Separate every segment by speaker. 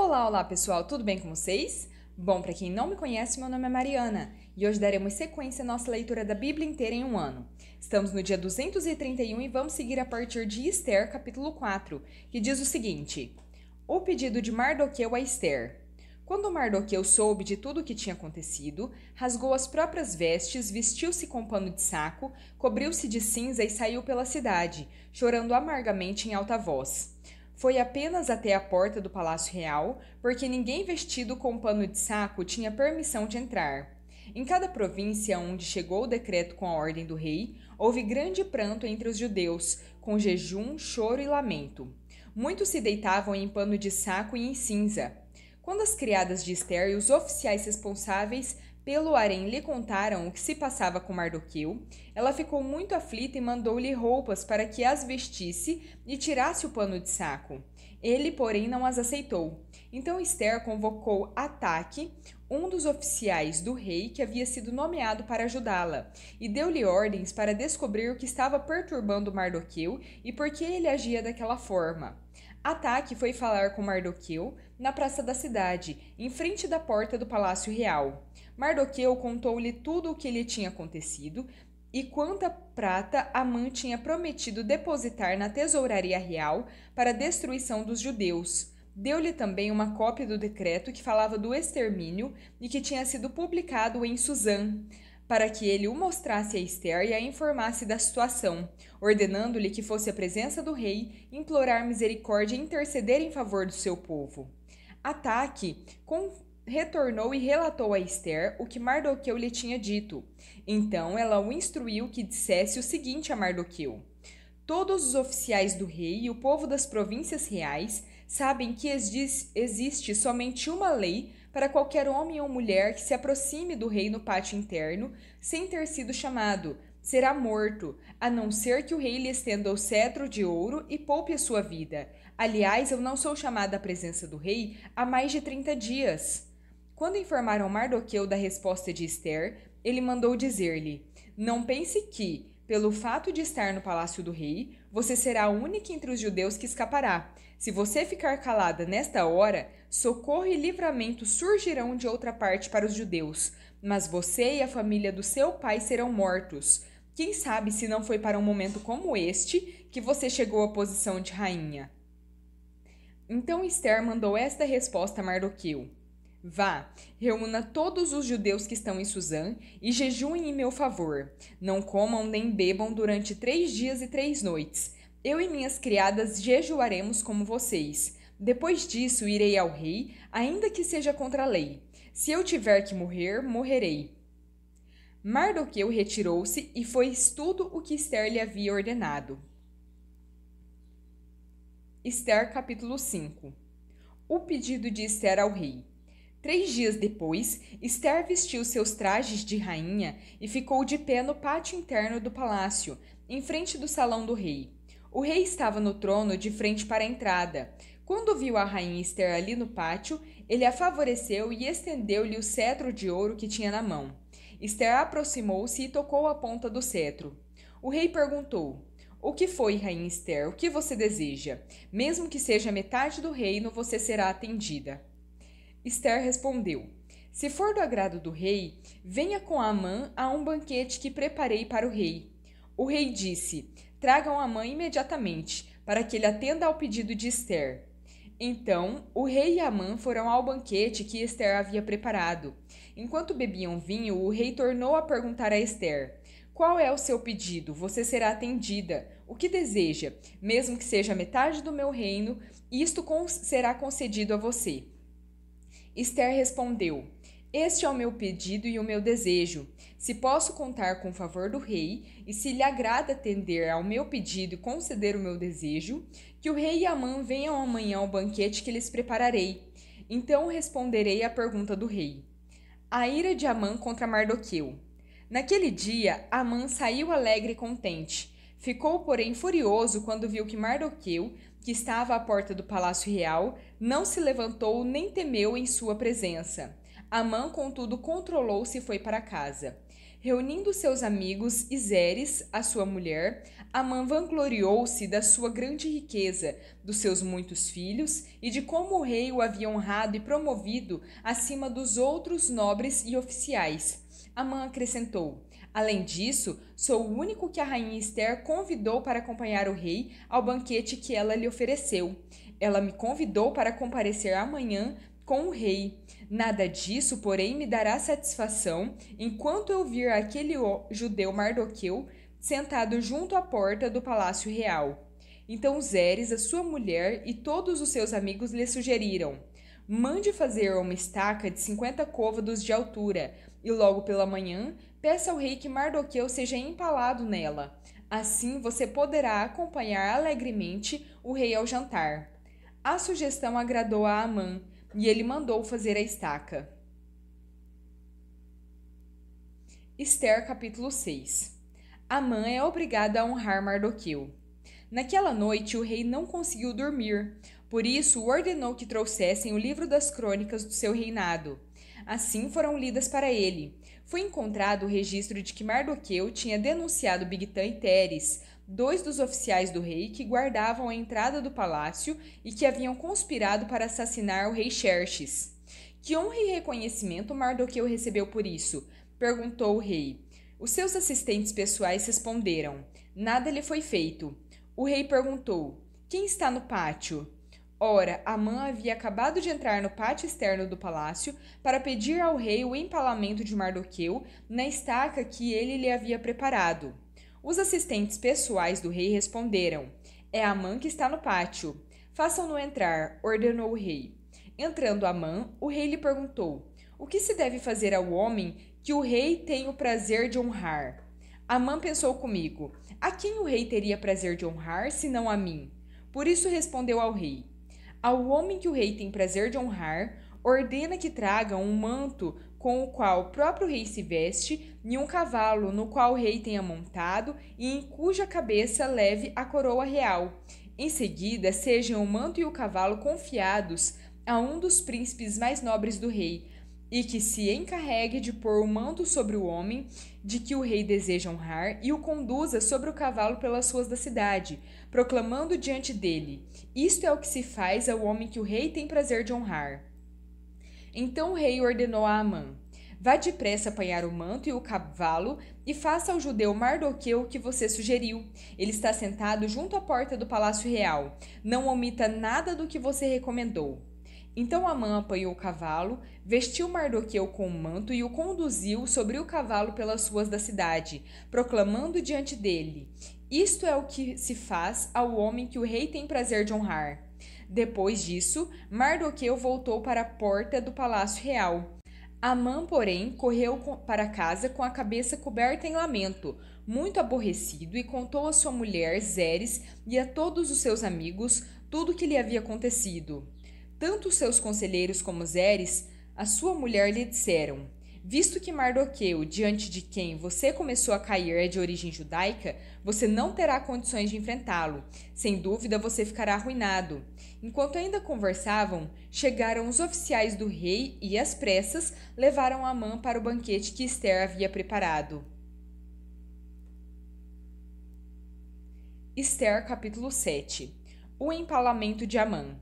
Speaker 1: Olá, olá pessoal, tudo bem com vocês? Bom, para quem não me conhece, meu nome é Mariana e hoje daremos sequência à nossa leitura da Bíblia inteira em um ano. Estamos no dia 231 e vamos seguir a partir de Esther, capítulo 4, que diz o seguinte: O pedido de Mardoqueu a Esther. Quando Mardoqueu soube de tudo o que tinha acontecido, rasgou as próprias vestes, vestiu-se com pano de saco, cobriu-se de cinza e saiu pela cidade, chorando amargamente em alta voz. Foi apenas até a porta do Palácio Real, porque ninguém vestido com pano de saco tinha permissão de entrar. Em cada província onde chegou o decreto com a ordem do rei, houve grande pranto entre os judeus, com jejum, choro e lamento. Muitos se deitavam em pano de saco e em cinza. Quando as criadas de Esther e os oficiais responsáveis pelo harém lhe contaram o que se passava com Mardoqueu, ela ficou muito aflita e mandou-lhe roupas para que as vestisse e tirasse o pano de saco. Ele, porém, não as aceitou. Então Esther convocou Ataque, um dos oficiais do rei que havia sido nomeado para ajudá-la, e deu-lhe ordens para descobrir o que estava perturbando Mardoqueu e por que ele agia daquela forma. Ataque foi falar com Mardoqueu na praça da cidade, em frente da porta do Palácio Real. Mardoqueu contou-lhe tudo o que lhe tinha acontecido e quanta prata Amã tinha prometido depositar na tesouraria real para a destruição dos judeus. Deu-lhe também uma cópia do decreto que falava do extermínio e que tinha sido publicado em Suzã, para que ele o mostrasse a Esther e a informasse da situação, ordenando-lhe que fosse à presença do rei, implorar misericórdia e interceder em favor do seu povo. Ataque retornou e relatou a Esther o que Mardoqueu lhe tinha dito. Então ela o instruiu que dissesse o seguinte a Mardoqueu: Todos os oficiais do rei e o povo das províncias reais sabem que existe somente uma lei para qualquer homem ou mulher que se aproxime do rei no pátio interno sem ter sido chamado. Será morto, a não ser que o rei lhe estenda o cetro de ouro e poupe a sua vida. Aliás, eu não sou chamada à presença do rei há mais de 30 dias. Quando informaram Mardoqueu da resposta de Esther, ele mandou dizer-lhe: Não pense que, pelo fato de estar no palácio do rei, você será a única entre os judeus que escapará. Se você ficar calada nesta hora, socorro e livramento surgirão de outra parte para os judeus, mas você e a família do seu pai serão mortos. Quem sabe se não foi para um momento como este que você chegou à posição de rainha? Então Esther mandou esta resposta a Mardoqueu: Vá, reúna todos os judeus que estão em Suzã e jejuem em meu favor. Não comam nem bebam durante 3 dias e 3 noites. Eu e minhas criadas jejuaremos como vocês. Depois disso irei ao rei, ainda que seja contra a lei. Se eu tiver que morrer, morrerei. Mardoqueu retirou-se e fez tudo o que Esther lhe havia ordenado. Esther capítulo 5. O pedido de Esther ao rei. 3 dias depois, Esther vestiu seus trajes de rainha e ficou de pé no pátio interno do palácio, em frente do salão do rei. O rei estava no trono de frente para a entrada. Quando viu a rainha Esther ali no pátio, ele a favoreceu e estendeu-lhe o cetro de ouro que tinha na mão. Esther aproximou-se e tocou a ponta do cetro. O rei perguntou: O que foi, rainha Esther? O que você deseja? Mesmo que seja metade do reino, você será atendida. Esther respondeu: Se for do agrado do rei, venha com Amã a um banquete que preparei para o rei. O rei disse: Tragam Amã imediatamente, para que ele atenda ao pedido de Esther. Então, o rei e Amã foram ao banquete que Esther havia preparado. Enquanto bebiam vinho, o rei tornou a perguntar a Esther: Qual é o seu pedido? Você será atendida. O que deseja? Mesmo que seja metade do meu reino, isto será concedido a você. Esther respondeu: Este é o meu pedido e o meu desejo. Se posso contar com o favor do rei, e se lhe agrada atender ao meu pedido e conceder o meu desejo, que o rei e Amã venham amanhã ao banquete que lhes prepararei. Então responderei à pergunta do rei. A ira de Amã contra Mardoqueu. Naquele dia, Amã saiu alegre e contente. Ficou, porém, furioso quando viu que Mardoqueu, que estava à porta do palácio real, não se levantou nem temeu em sua presença. Amã, contudo, controlou-se e foi para casa. Reunindo seus amigos e Zeres, a sua mulher, Amã vangloriou-se da sua grande riqueza, dos seus muitos filhos e de como o rei o havia honrado e promovido acima dos outros nobres e oficiais. Amã acrescentou: além disso, sou o único que a rainha Esther convidou para acompanhar o rei ao banquete que ela lhe ofereceu. Ela me convidou para comparecer amanhã com o rei. Nada disso, porém, me dará satisfação enquanto eu vir aquele judeu Mardoqueu sentado junto à porta do palácio real. Então Zeres, a sua mulher e todos os seus amigos lhe sugeriram: mande fazer uma estaca de 50 côvados de altura, e logo pela manhã peça ao rei que Mardoqueu seja empalado nela. Assim você poderá acompanhar alegremente o rei ao jantar. A sugestão agradou a Amã, e ele mandou fazer a estaca. Esther capítulo 6. Amã é obrigada a honrar Mardoqueu. Naquela noite o rei não conseguiu dormir, por isso ordenou que trouxessem o livro das crônicas do seu reinado. Assim foram lidas para ele. Foi encontrado o registro de que Mardoqueu tinha denunciado Bigtã e Teres, dois dos oficiais do rei que guardavam a entrada do palácio e que haviam conspirado para assassinar o rei Xerxes. Que honra e reconhecimento Mardoqueu recebeu por isso? Perguntou o rei. Os seus assistentes pessoais responderam: nada lhe foi feito. O rei perguntou: quem está no pátio? Ora, Amã havia acabado de entrar no pátio externo do palácio para pedir ao rei o empalamento de Mardoqueu na estaca que ele lhe havia preparado. Os assistentes pessoais do rei responderam: é Amã que está no pátio. Façam-no entrar, ordenou o rei. Entrando Amã, o rei lhe perguntou: o que se deve fazer ao homem que o rei tem o prazer de honrar? Amã pensou comigo: a quem o rei teria prazer de honrar, senão a mim? Por isso respondeu ao rei: ao homem que o rei tem prazer de honrar, ordena que tragam um manto com o qual o próprio rei se veste e um cavalo no qual o rei tenha montado e em cuja cabeça leve a coroa real. Em seguida, sejam o manto e o cavalo confiados a um dos príncipes mais nobres do rei, e que se encarregue de pôr o manto sobre o homem de que o rei deseja honrar e o conduza sobre o cavalo pelas ruas da cidade, proclamando diante dele: isto é o que se faz ao homem que o rei tem prazer de honrar. Então o rei ordenou a Amã: vá depressa apanhar o manto e o cavalo e faça ao judeu Mardoqueu o que você sugeriu. Ele está sentado junto à porta do palácio real. Não omita nada do que você recomendou. Então Amã apanhou o cavalo, vestiu Mardoqueu com o manto e o conduziu sobre o cavalo pelas ruas da cidade, proclamando diante dele: isto é o que se faz ao homem que o rei tem prazer de honrar. Depois disso, Mardoqueu voltou para a porta do palácio real. Amã, porém, correu para casa com a cabeça coberta em lamento, muito aborrecido, e contou à sua mulher Zeres e a todos os seus amigos tudo o que lhe havia acontecido. Tanto os seus conselheiros como Zeres, a sua mulher, lhe disseram: visto que Mardoqueu, diante de quem você começou a cair, é de origem judaica, você não terá condições de enfrentá-lo. Sem dúvida, você ficará arruinado. Enquanto ainda conversavam, chegaram os oficiais do rei e, às pressas, levaram Amã para o banquete que Esther havia preparado. Esther capítulo 7. O empalamento de Amã.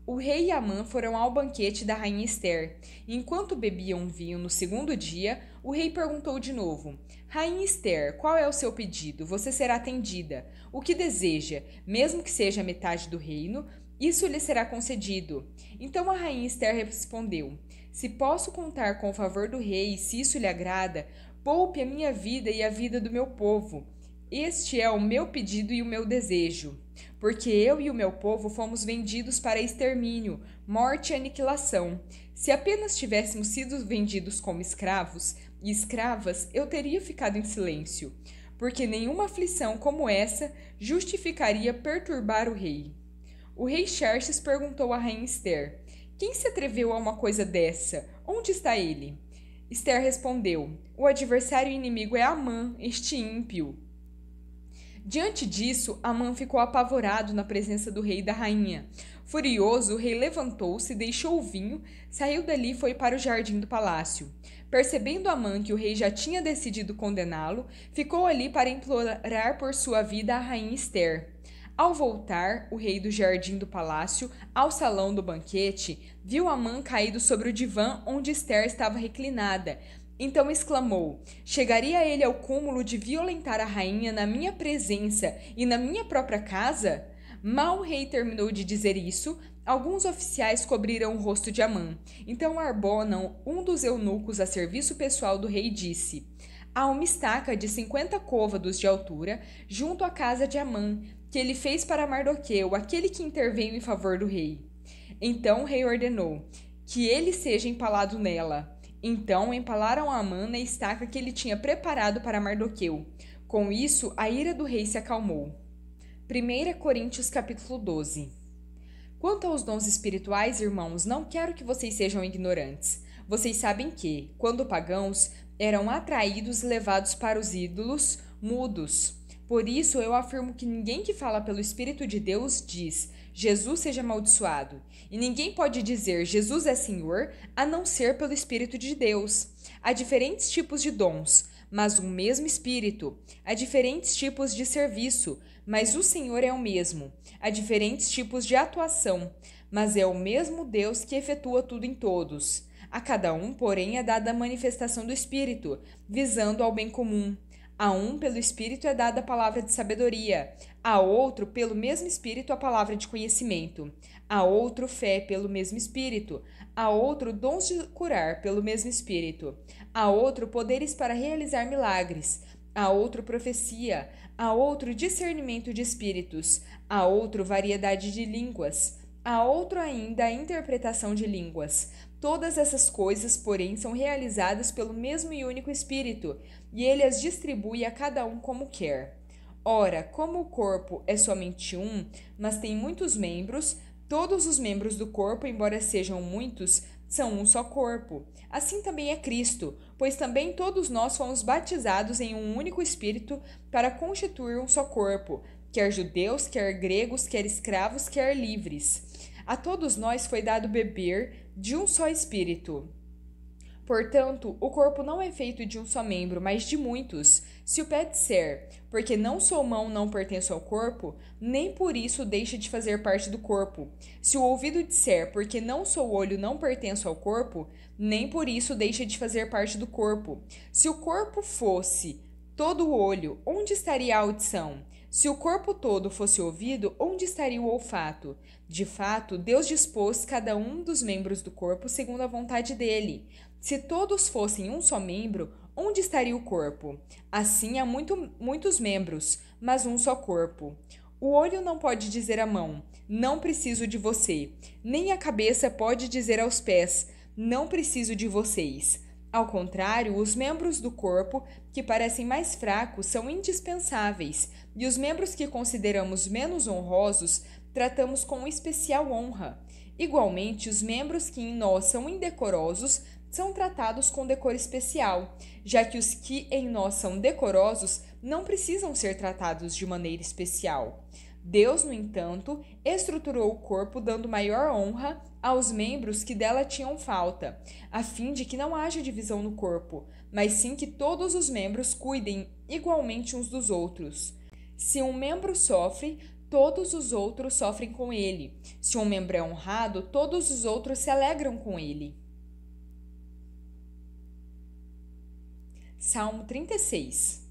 Speaker 1: O rei e Amã foram ao banquete da rainha Esther. Enquanto bebiam vinho no segundo dia, o rei perguntou de novo: Rainha Esther, qual é o seu pedido? Você será atendida. O que deseja? Mesmo que seja metade do reino, isso lhe será concedido. Então a rainha Esther respondeu: se posso contar com o favor do rei, e se isso lhe agrada, poupe a minha vida e a vida do meu povo. Este é o meu pedido e o meu desejo, porque eu e o meu povo fomos vendidos para extermínio, morte e aniquilação. Se apenas tivéssemos sido vendidos como escravos e escravas, eu teria ficado em silêncio, porque nenhuma aflição como essa justificaria perturbar o rei. O rei Xerxes perguntou à rainha Esther: quem se atreveu a uma coisa dessa? Onde está ele? Esther respondeu: o adversário inimigo é Amã, este ímpio. Diante disso, Amã ficou apavorado na presença do rei e da rainha. Furioso, o rei levantou-se, deixou o vinho, saiu dali e foi para o jardim do palácio. Percebendo Amã que o rei já tinha decidido condená-lo, ficou ali para implorar por sua vida a rainha Ester. Ao voltar, o rei do jardim do palácio ao salão do banquete, viu Amã caído sobre o divã onde Ester estava reclinada. Então exclamou: chegaria ele ao cúmulo de violentar a rainha na minha presença e na minha própria casa? Mal o rei terminou de dizer isso, alguns oficiais cobriram o rosto de Amã. Então Arbona, um dos eunucos a serviço pessoal do rei, disse: há uma estaca de 50 côvados de altura junto à casa de Amã, que ele fez para Mardoqueu, aquele que interveio em favor do rei. Então o rei ordenou que ele seja empalado nela. Então empalaram Amã na estaca que ele tinha preparado para Mardoqueu. Com isso, a ira do rei se acalmou. 1 Coríntios capítulo 12. Quanto aos dons espirituais, irmãos, não quero que vocês sejam ignorantes. Vocês sabem que, quando pagãos, eram atraídos e levados para os ídolos mudos. Por isso eu afirmo que ninguém que fala pelo Espírito de Deus diz: Jesus seja amaldiçoado. E ninguém pode dizer Jesus é Senhor, a não ser pelo Espírito de Deus. Há diferentes tipos de dons, mas um mesmo Espírito. Há diferentes tipos de serviço, mas o Senhor é o mesmo. Há diferentes tipos de atuação, mas é o mesmo Deus que efetua tudo em todos. A cada um, porém, é dada a manifestação do Espírito, visando ao bem comum. A um, pelo Espírito, é dada a palavra de sabedoria, a outro, pelo mesmo Espírito, a palavra de conhecimento, a outro, fé, pelo mesmo Espírito, a outro, dons de curar, pelo mesmo Espírito, a outro, poderes para realizar milagres, a outro, profecia, a outro, discernimento de espíritos, a outro, variedade de línguas, a outro ainda, a interpretação de línguas. Todas essas coisas, porém, são realizadas pelo mesmo e único Espírito, e ele as distribui a cada um como quer. Ora, como o corpo é somente um, mas tem muitos membros, todos os membros do corpo, embora sejam muitos, são um só corpo. Assim também é Cristo, pois também todos nós fomos batizados em um único Espírito para constituir um só corpo, quer judeus, quer gregos, quer escravos, quer livres. A todos nós foi dado beber de um só Espírito. Portanto, o corpo não é feito de um só membro, mas de muitos. Se o pé disser, porque não sou mão, não pertenço ao corpo, nem por isso deixa de fazer parte do corpo. Se o ouvido disser, porque não sou olho, não pertenço ao corpo, nem por isso deixa de fazer parte do corpo. Se o corpo fosse todo olho, onde estaria a audição? Se o corpo todo fosse ouvido, onde estaria o olfato? De fato, Deus dispôs cada um dos membros do corpo segundo a vontade dele. Se todos fossem um só membro, onde estaria o corpo? Assim há muitos membros, mas um só corpo. O olho não pode dizer à mão: não preciso de você. Nem a cabeça pode dizer aos pés: não preciso de vocês. Ao contrário, os membros do corpo, que parecem mais fracos, são indispensáveis, e os membros que consideramos menos honrosos, tratamos com especial honra. Igualmente, os membros que em nós são indecorosos, são tratados com decoro especial, já que os que em nós são decorosos não precisam ser tratados de maneira especial. Deus, no entanto, estruturou o corpo dando maior honra aos membros que dela tinham falta, a fim de que não haja divisão no corpo, mas sim que todos os membros cuidem igualmente uns dos outros. Se um membro sofre, todos os outros sofrem com ele. Se um membro é honrado, todos os outros se alegram com ele. Salmo 36.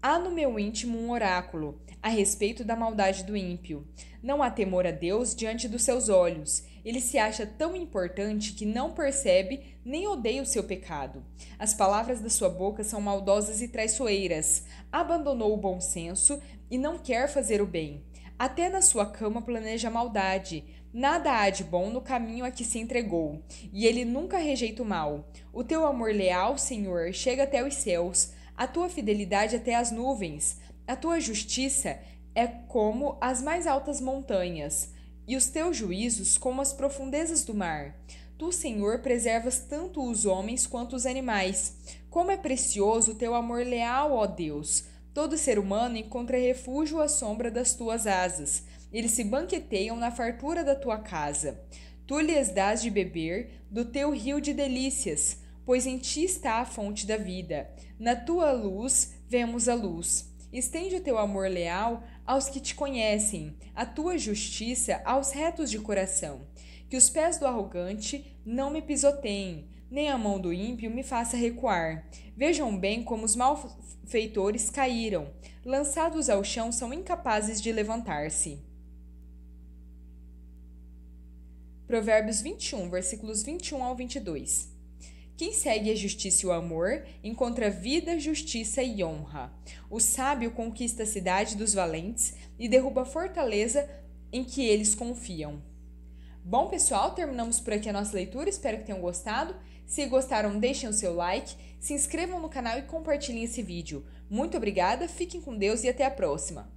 Speaker 1: Há no meu íntimo um oráculo a respeito da maldade do ímpio. Não há temor a Deus diante dos seus olhos. Ele se acha tão importante que não percebe nem odeia o seu pecado. As palavras da sua boca são maldosas e traiçoeiras. Abandonou o bom senso e não quer fazer o bem. Até na sua cama planeja maldade. Nada há de bom no caminho a que se entregou, e ele nunca rejeita o mal. O teu amor leal, Senhor, chega até os céus, a tua fidelidade até as nuvens. A tua justiça é como as mais altas montanhas, e os teus juízos como as profundezas do mar. Tu, Senhor, preservas tanto os homens quanto os animais. Como é precioso o teu amor leal, ó Deus! Todo ser humano encontra refúgio à sombra das tuas asas. Eles se banqueteiam na fartura da tua casa. Tu lhes dás de beber do teu rio de delícias, pois em ti está a fonte da vida. Na tua luz vemos a luz. Estende o teu amor leal aos que te conhecem, a tua justiça aos retos de coração. Que os pés do arrogante não me pisoteiem, nem a mão do ímpio me faça recuar. Vejam bem como os malfeitores caíram, lançados ao chão são incapazes de levantar-se. Provérbios 21, versículos 21 ao 22. Quem segue a justiça e o amor encontra vida, justiça e honra. O sábio conquista a cidade dos valentes e derruba a fortaleza em que eles confiam. Bom, pessoal, terminamos por aqui a nossa leitura. Espero que tenham gostado. Se gostaram, deixem o seu like, se inscrevam no canal e compartilhem esse vídeo. Muito obrigada, fiquem com Deus e até a próxima!